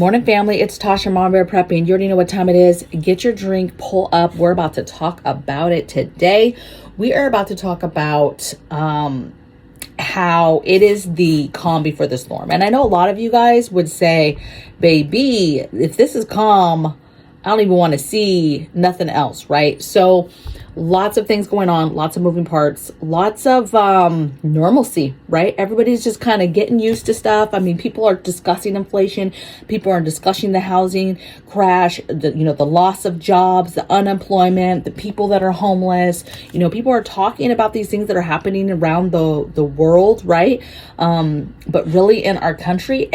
Morning, family. It's Tasha, MAMABEAR prepping. You already know what time it is. Get your drink, pull up. We're about to talk about it today. We are about to talk about how it is the calm before the storm. And I know a lot of you guys would say, baby, if this is calm, I don't even want to see nothing else, right? So lots of things going on, lots of moving parts, lots of normalcy, right? Everybody's just kind of getting used to stuff. I mean, people are discussing inflation. People are discussing the housing crash, the loss of jobs, the unemployment, the people that are homeless. People are talking about these things that are happening around the world, right? But really in our country.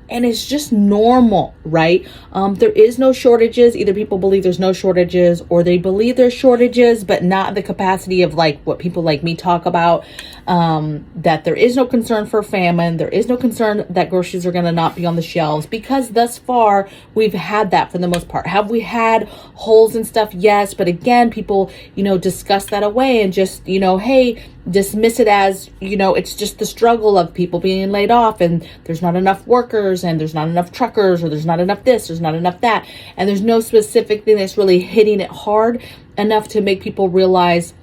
And it's just normal, right? There is no shortages. Either people believe there's no shortages or they believe there's shortages, but not the capacity of like what people like me talk about, that there is no concern for famine. There is no concern that groceries are going to not be on the shelves, because thus far we've had that for the most part. Have we had holes and stuff? Yes. But again, people, discuss that away and just, hey, dismiss it as, it's just the struggle of people being laid off and there's not enough workers and there's not enough truckers or there's not enough this, there's not enough that. And there's no specific thing that's really hitting it hard enough to make people realize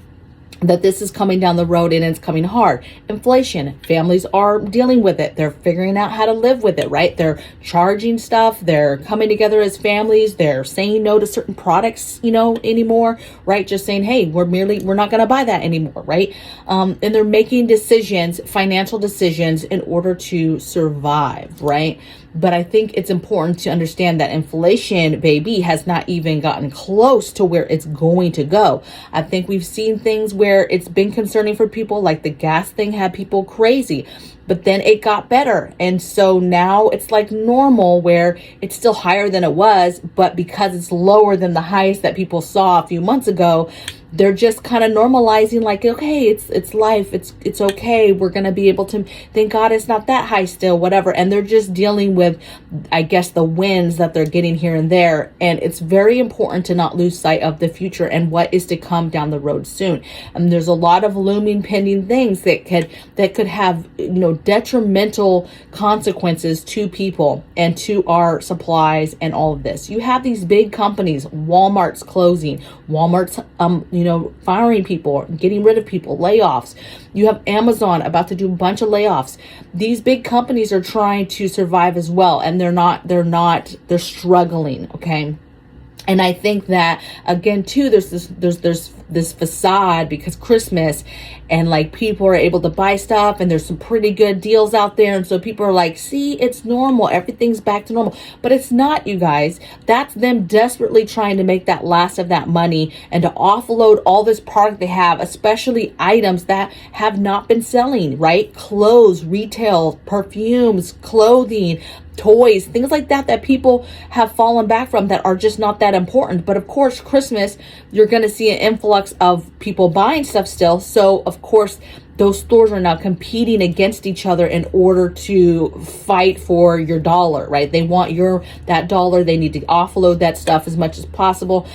that this is coming down the road and it's coming hard. Inflation, families are dealing with it. They're figuring out how to live with it, right? They're charging stuff. They're coming together as families. They're saying no to certain products, anymore, right? Just saying, hey, we're not going to buy that anymore, right? And they're making decisions, financial decisions in order to survive, right? But I think it's important to understand that inflation, baby, has not even gotten close to where it's going to go. I think we've seen things where it's been concerning for people, like the gas thing had people crazy, but then it got better. And so now it's like normal, where it's still higher than it was, but because it's lower than the highs that people saw a few months ago, they're just kind of normalizing, like, okay, it's life. It's okay. We're going to be able to, thank God it's not that high still, whatever. And they're just dealing with, I guess, the wins that they're getting here and there. And it's very important to not lose sight of the future and what is to come down the road soon. And there's a lot of looming pending things that could have, detrimental consequences to people and to our supplies and all of this. You have these big companies, Walmart's closing, Walmart's, firing people, getting rid of people, layoffs. You have Amazon about to do a bunch of layoffs. These big companies are trying to survive as well. And they're struggling. Okay. And I think that, again, too, there's this facade because Christmas, and like people are able to buy stuff and there's some pretty good deals out there. And so people are like, see, it's normal. Everything's back to normal. But it's not, you guys. That's them desperately trying to make that last of that money and to offload all this product they have, especially items that have not been selling, right? Clothes, retail, perfumes, clothing, toys, things like that people have fallen back from that are just not that important. But of course, Christmas, you're going to see an influx of people buying stuff still. So of course, those stores are now competing against each other in order to fight for your dollar, right? They want that dollar. They need to offload that stuff as much as possible,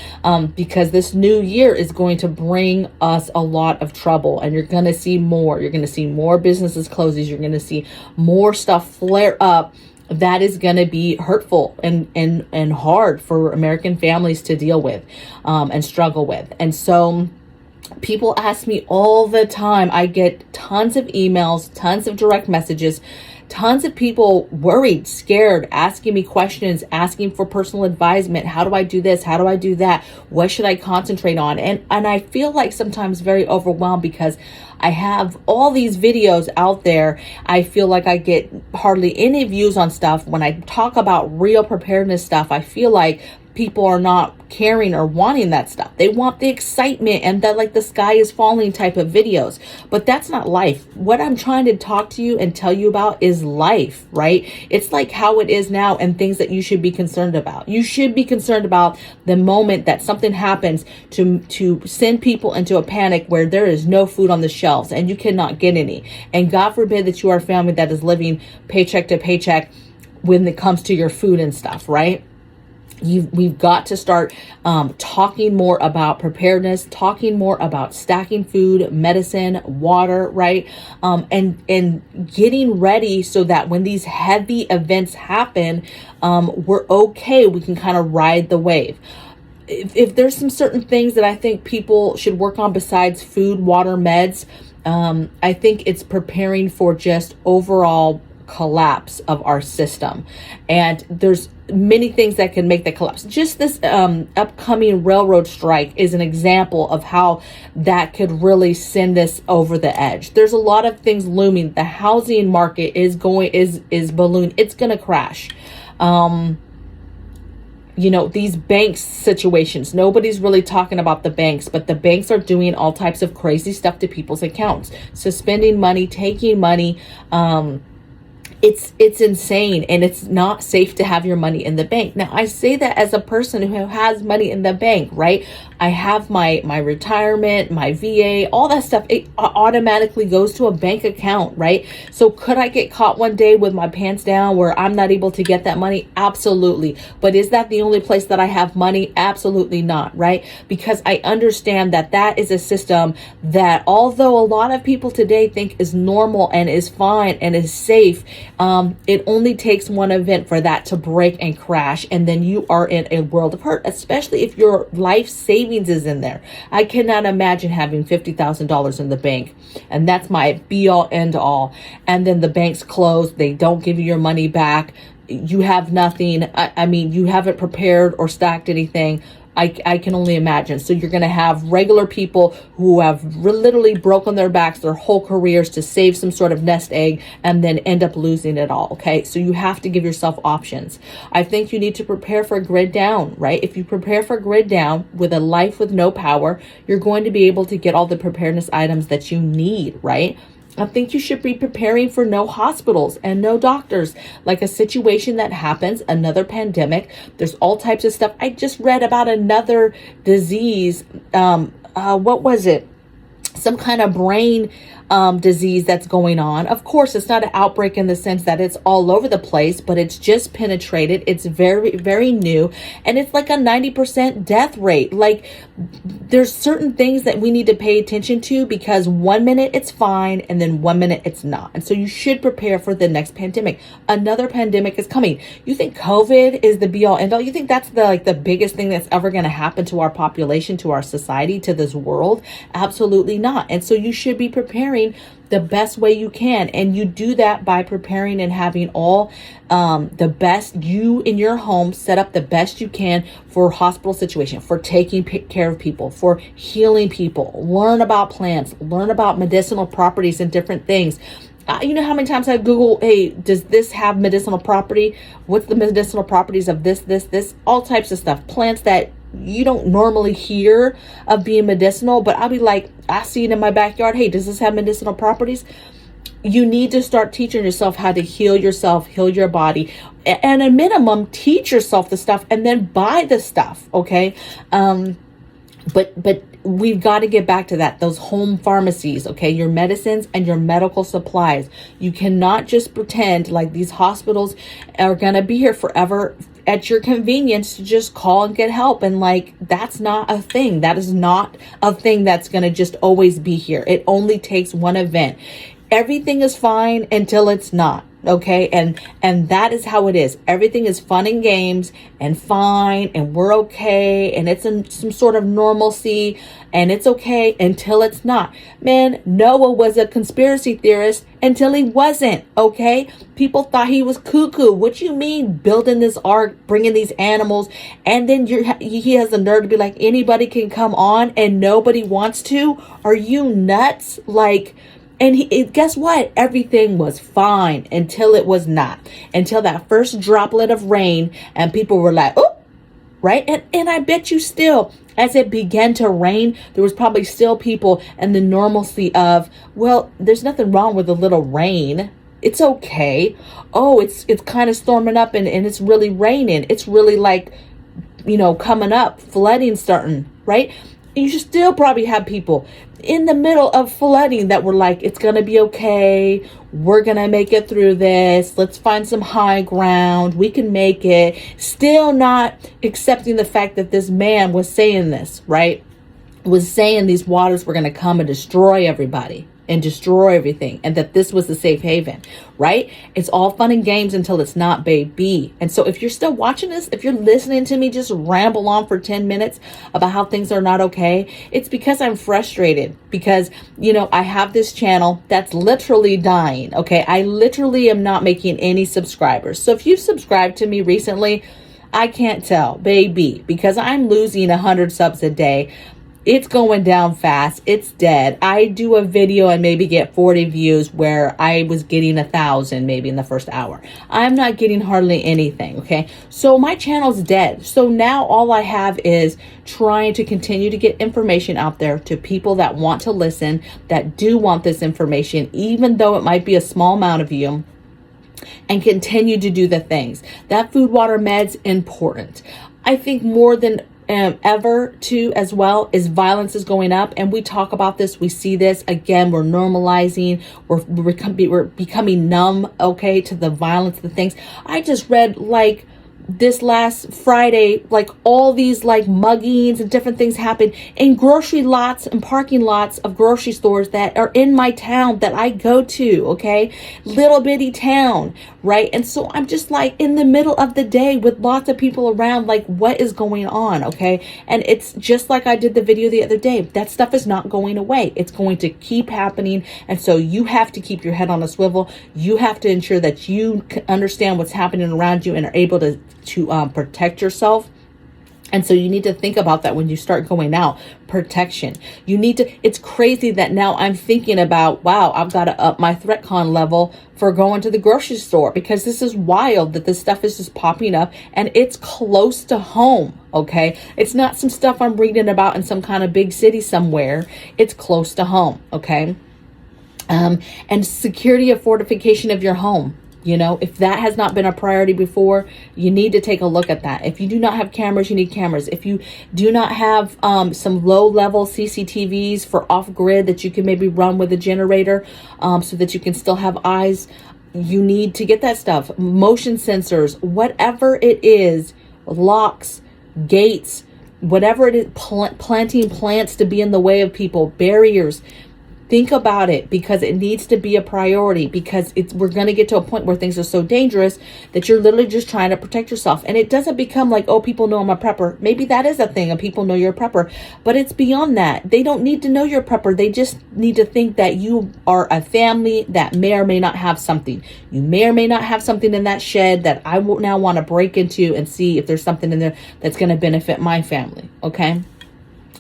because this new year is going to bring us a lot of trouble, and you're going to see more. You're going to see more businesses closes. You're going to see more stuff flare up. That is going to be hurtful and hard for American families to deal with and struggle with. And so people ask me all the time. I get tons of emails, tons of direct messages, tons of people worried, scared, asking me questions, asking for personal advisement. How do I do this? How do I do that? What should I concentrate on? And I feel like sometimes very overwhelmed because I have all these videos out there. I feel like I get hardly any views on stuff. When I talk about real preparedness stuff, I feel like people are not caring or wanting that stuff. They want the excitement and that like the sky is falling type of videos, but that's not life. What I'm trying to talk to you and tell you about is life, right? It's like how it is now and things that you should be concerned about. You should be concerned about the moment that something happens to send people into a panic where there is no food on the shelves and you cannot get any. And God forbid that you are a family that is living paycheck to paycheck when it comes to your food and stuff, right? We've got to start talking more about preparedness, talking more about stacking food, medicine, water, right? And getting ready so that when these heavy events happen, we're okay. We can kind of ride the wave. If there's some certain things that I think people should work on besides food, water, meds, I think it's preparing for just overall collapse of our system. And there's many things that can make that collapse. Just this upcoming railroad strike is an example of how that could really send us over the edge. There's a lot of things looming. The housing market is balloon. It's going to crash. These banks situations, nobody's really talking about the banks, but the banks are doing all types of crazy stuff to people's accounts, suspending money, taking money. It's insane, and it's not safe to have your money in the bank. Now, I say that as a person who has money in the bank, right? I have my retirement, my VA, all that stuff. It automatically goes to a bank account, right? So could I get caught one day with my pants down where I'm not able to get that money? Absolutely. But is that the only place that I have money? Absolutely not, right? Because I understand that that is a system that, although a lot of people today think is normal and is fine and is safe, it only takes one event for that to break and crash, and then you are in a world of hurt, especially if your life savings is in there. I cannot imagine having $50,000 in the bank, and that's my be-all, end-all, and then the banks close, they don't give you your money back, you have nothing. I mean, you haven't prepared or stacked anything. I can only imagine. So you're going to have regular people who have literally broken their backs their whole careers to save some sort of nest egg and then end up losing it all. Okay. So you have to give yourself options. I think you need to prepare for grid down, right? If you prepare for grid down with a life with no power, you're going to be able to get all the preparedness items that you need, right? I think you should be preparing for no hospitals and no doctors, like a situation that happens, another pandemic. There's all types of stuff. I just read about another disease. What was it? Some kind of brain disease that's going on. Of course, it's not an outbreak in the sense that it's all over the place, but it's just penetrated. It's very, very new. And it's like a 90% death rate. Like, there's certain things that we need to pay attention to, because 1 minute it's fine and then 1 minute it's not. And so you should prepare for the next pandemic. Another pandemic is coming. You think COVID is the be all end all? You think that's the biggest thing that's ever going to happen to our population, to our society, to this world? Absolutely not. And so you should be preparing the best way you can. And you do that by preparing and having all the best, you in your home set up the best you can for hospital situation, for taking care of people, for healing people. Learn about plants, learn about medicinal properties and different things. You know how many times I Google, hey, does this have medicinal property? What's the medicinal properties of this, all types of stuff. Plants that you don't normally hear of being medicinal, but I'll be like, I see it in my backyard. Hey, does this have medicinal properties? You need to start teaching yourself how to heal yourself, heal your body, and at a minimum, teach yourself the stuff and then buy the stuff. Okay. But we've got to get back to that. Those home pharmacies, okay, your medicines and your medical supplies. You cannot just pretend like these hospitals are going to be here forever at your convenience to just call and get help. And like, that's not a thing. That is not a thing that's going to just always be here. It only takes one event. Everything is fine until it's not. Okay. And that is how it is. Everything is fun and games and fine, and we're okay. And it's in some sort of normalcy, and it's okay until it's not. Man, Noah was a conspiracy theorist until he wasn't. Okay. People thought he was cuckoo. What you mean building this ark, bringing these animals, and then he has the nerve to be like, anybody can come on and nobody wants to? Are you nuts? Like, and guess what? Everything was fine until it was not. Until that first droplet of rain, and people were like, oh, right? And I bet you still, as it began to rain, there was probably still people in the normalcy of, well, there's nothing wrong with a little rain. It's okay. Oh, it's kind of storming up and it's really raining. It's really like, coming up, flooding starting, right? You should still probably have people in the middle of flooding that were like, it's going to be okay. We're going to make it through this. Let's find some high ground. We can make it. Still not accepting the fact that this man was saying this, right? Was saying these waters were going to come and destroy everybody and destroy everything, and that this was the safe haven, right? It's all fun and games until it's not, baby. And so if you're still watching this, if you're listening to me just ramble on for 10 minutes about how things are not okay, it's because I'm frustrated, because, you know, I have this channel that's literally dying, okay? I literally am not making any subscribers. So if you've subscribed to me recently, I can't tell, baby, because I'm losing 100 subs a day. It's going down fast. It's dead. I do a video and maybe get 40 views where I was getting 1,000 maybe in the first hour. I'm not getting hardly anything, okay? So my channel's dead. So now all I have is trying to continue to get information out there to people that want to listen, that do want this information, even though it might be a small amount of you, and continue to do the things. That food, water, meds, important. I think more than ever too as well is violence is going up, and we talk about this, we see this again, we're normalizing, we're becoming numb, okay, to the violence, the things. I just read like this last Friday, like all these like muggings and different things happen in grocery lots and parking lots of grocery stores that are in my town that I go to, okay? Little bitty town, right? And so I'm just like in the middle of the day with lots of people around, like what is going on, okay? And it's just like I did the video the other day. That stuff is not going away. It's going to keep happening. And so you have to keep your head on a swivel. You have to ensure that you understand what's happening around you and are able to protect yourself. And so you need to think about that when you start going out. Protection. You need to, it's crazy that now I'm thinking about, wow, I've got to up my ThreatCon level for going to the grocery store, because this is wild that this stuff is just popping up and it's close to home. Okay. It's not some stuff I'm reading about in some kind of big city somewhere. It's close to home. Okay. And security of fortification of your home. You know, if that has not been a priority before, you need to take a look at that. If you do not have cameras, you need cameras. If you do not have some low-level CCTVs for off-grid that you can maybe run with a generator so that you can still have eyes, you need to get that stuff. Motion sensors, whatever it is, locks, gates, whatever it is, planting plants to be in the way of people, barriers. Think about it, because it needs to be a priority, because we're going to get to a point where things are so dangerous that you're literally just trying to protect yourself. And it doesn't become like, oh, people know I'm a prepper. Maybe that is a thing and people know you're a prepper, but it's beyond that. They don't need to know you're a prepper. They just need to think that you are a family that may or may not have something. You may or may not have something in that shed that I will now want to break into and see if there's something in there that's going to benefit my family. Okay.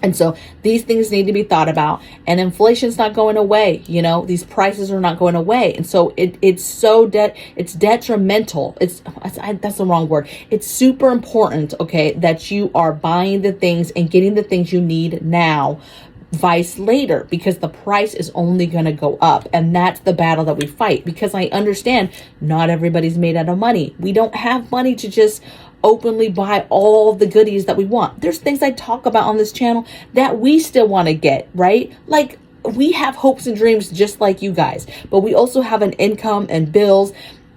And so these things need to be thought about, and inflation's not going away. You know, these prices are not going away. And so it's so it's detrimental. That's the wrong word. It's super important, okay, that you are buying the things and getting the things you need now, vice later, because the price is only going to go up. And that's the battle that we fight, because I understand not everybody's made out of money. We don't have money to just openly buy all the goodies that we want. There's things I talk about on this channel that we still want to get, right? Like, we have hopes and dreams just like you guys, but we also have an income and bills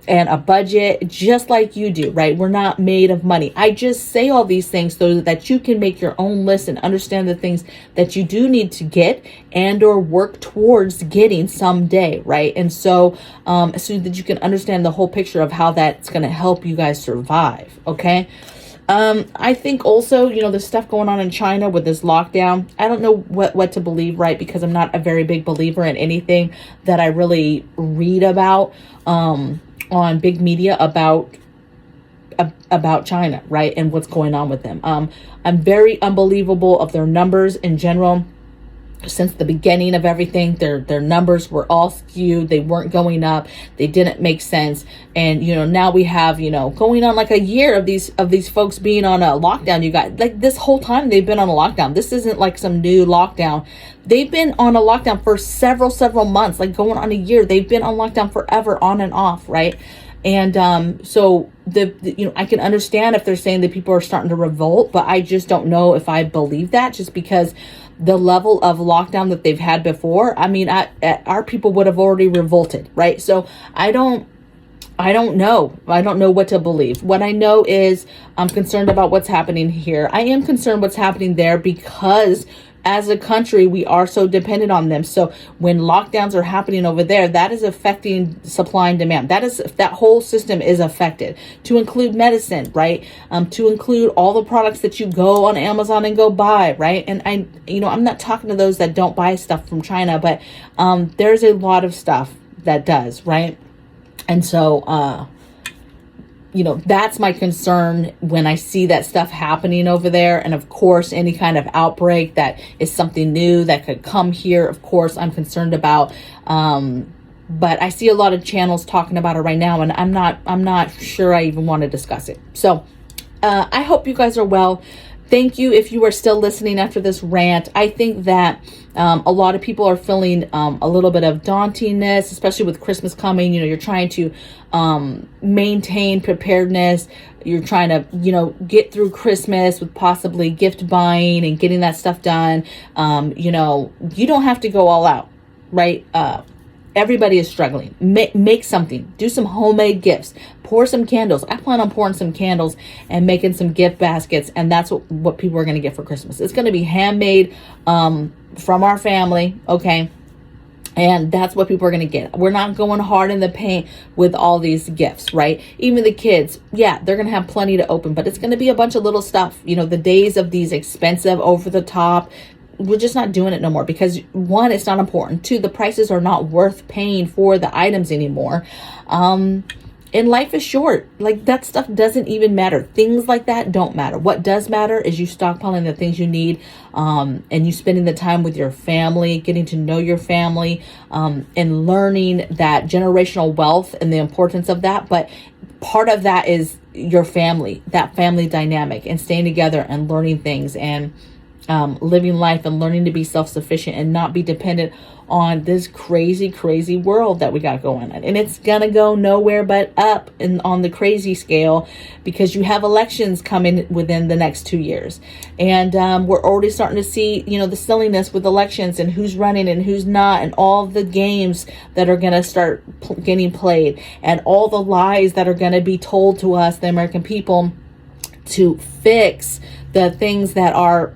and a budget just like you do, right? We're not made of money. I just say all these things so that you can make your own list and understand the things that you do need to get and or work towards getting someday, right? And so so that you can understand the whole picture of how that's going to help you guys survive, okay? I think also, you know, the stuff going on in China with this lockdown, I don't know what to believe, right? Because I'm not a very big believer in anything that I really read about on big media about China, right? And what's going on with them. I'm very unbelievable of their numbers in general. Since the beginning of everything, their numbers were all skewed. They weren't going up. They didn't make sense. And, you know, now we have, you know, going on like a year of these folks being on a lockdown. You got, like, this whole time they've been on a lockdown. This isn't like some new lockdown. They've been on a lockdown for several months, like going on a year. They've been on lockdown forever, on and off, right? And so the you know, I can understand if they're saying that people are starting to revolt, but I just don't know if I believe that, just because the level of lockdown that they've had before, I mean, our people would have already revolted, right? So I don't know. I don't know what to believe. What I know is I'm concerned about what's happening here. I am concerned what's happening there because as a country, we are so dependent on them. So when lockdowns are happening over there, that is affecting supply and demand. That whole system is affected, to include medicine, right? To include all the products that you go on Amazon and go buy, right? And I'm not talking to those that don't buy stuff from China, but there's a lot of stuff that does, right? And so, that's my concern when I see that stuff happening over there. And of course, any kind of outbreak that is something new that could come here, of course, I'm concerned about. But I see a lot of channels talking about it right now, and I'm not sure I even want to discuss it. So I hope you guys are well. Thank you if you are still listening after this rant. I think that a lot of people are feeling a little bit of dauntingness, especially with Christmas coming. You're trying to maintain preparedness. You're trying to, get through Christmas with possibly gift buying and getting that stuff done. You don't have to go all out, right? Everybody is struggling. Make something. Do some homemade gifts. Pour some candles. I plan on pouring some candles and making some gift baskets. And that's what people are going to get for Christmas. It's going to be handmade from our family. Okay. And that's what people are going to get. We're not going hard in the paint with all these gifts, right? Even the kids, yeah, they're going to have plenty to open, but it's going to be a bunch of little stuff. The days of these expensive, over the top, we're just not doing it no more because one, it's not important. Two, the prices are not worth paying for the items anymore. And life is short. Like, that stuff doesn't even matter. Things like that don't matter. What does matter is you stockpiling the things you need, and you spending the time with your family, getting to know your family, and learning that generational wealth and the importance of that. But part of that is your family, that family dynamic, and staying together and learning things and living life and learning to be self-sufficient and not be dependent on this crazy world that we got going on. And it's gonna go nowhere but up on the crazy scale, because you have elections coming within the next 2 years. And we're already starting to see, the silliness with elections and who's running and who's not, and all the games that are gonna start getting played, and all the lies that are gonna be told to us, the American people, to fix the things that are,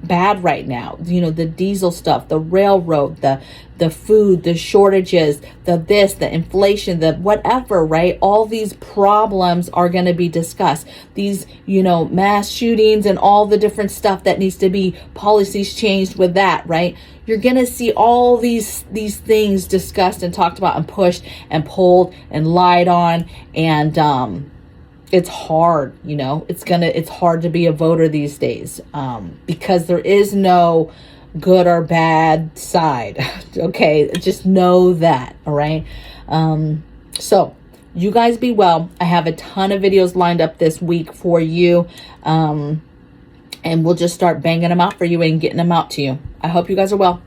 bad right now. The diesel stuff, the railroad, the food, the shortages, the inflation, the whatever, right? All these problems are going to be discussed. These, mass shootings and all the different stuff that needs to be policies changed with that, right? You're going to see all these things discussed and talked about and pushed and pulled and lied on. And, it's hard, it's hard to be a voter these days, because there is no good or bad side. Okay. Just know that. All right. So you guys be well. I have a ton of videos lined up this week for you. And we'll just start banging them out for you and getting them out to you. I hope you guys are well.